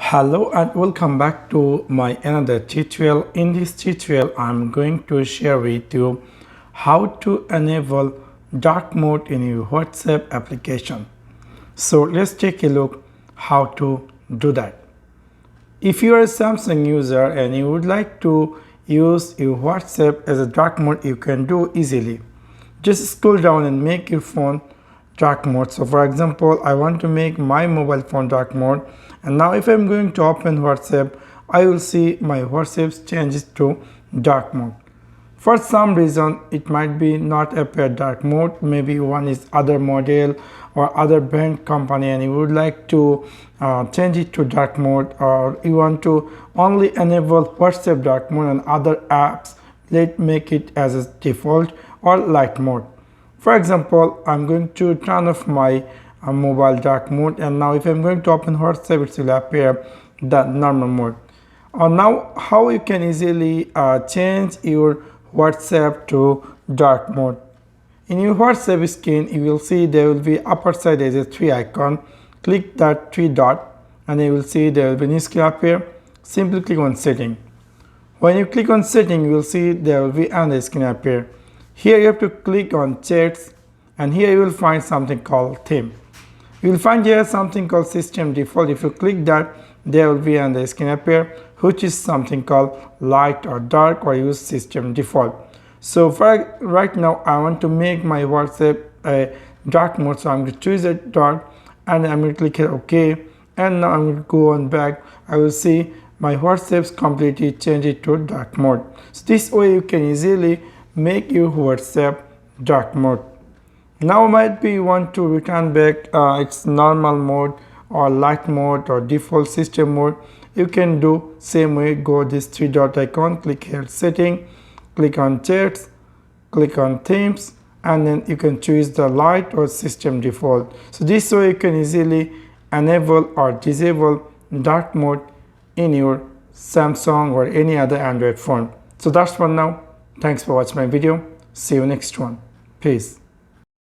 Hello and welcome back to my another tutorial. In this tutorial I'm going to share with you how to enable dark mode in your WhatsApp application. So let's take a look how to do that. If you are a Samsung user and you would like to use your WhatsApp as a dark mode, you can do easily. Just scroll down and make your phone dark mode. So for example, I want to make my mobile phone dark mode, and now if I'm going to open WhatsApp, I will see my WhatsApp changes to dark mode. For some reason it might be not appear dark mode, maybe one is other model or other brand company and you would like to change it to dark mode, or you want to only enable WhatsApp dark mode and other apps let make it as a default or light mode. For example, I'm going to turn off my mobile dark mode, and now if I'm going to open WhatsApp, it will appear the normal mode. Now how you can easily change your WhatsApp to dark mode. In your WhatsApp screen, you will see there will be upper side as a 3 icon. Click that 3 dot and you will see there will be new screen appear. Simply click on setting. When you click on setting, you will see there will be another screen appear. Here you have to click on chats, and here you will find something called theme. You will find here something called system default. If you click that, there will be another screen appear, which is something called light or dark or use system default. So for right now I want to make my WhatsApp a dark mode, so I'm going to choose a dark and I'm going to click here OK, and now I'm going to go on back. I will see my WhatsApp's completely change it to dark mode. So this way you can easily make your WhatsApp dark mode. Now might be you want to return back its normal mode or light mode or default system mode. You can do same way. Go this 3 dot icon, click here setting, click on chats, click on themes, and then you can choose the light or system default. So this way you can easily enable or disable dark mode in your Samsung or any other Android phone. So that's for now. Thanks for watching my video. See you next one. Peace.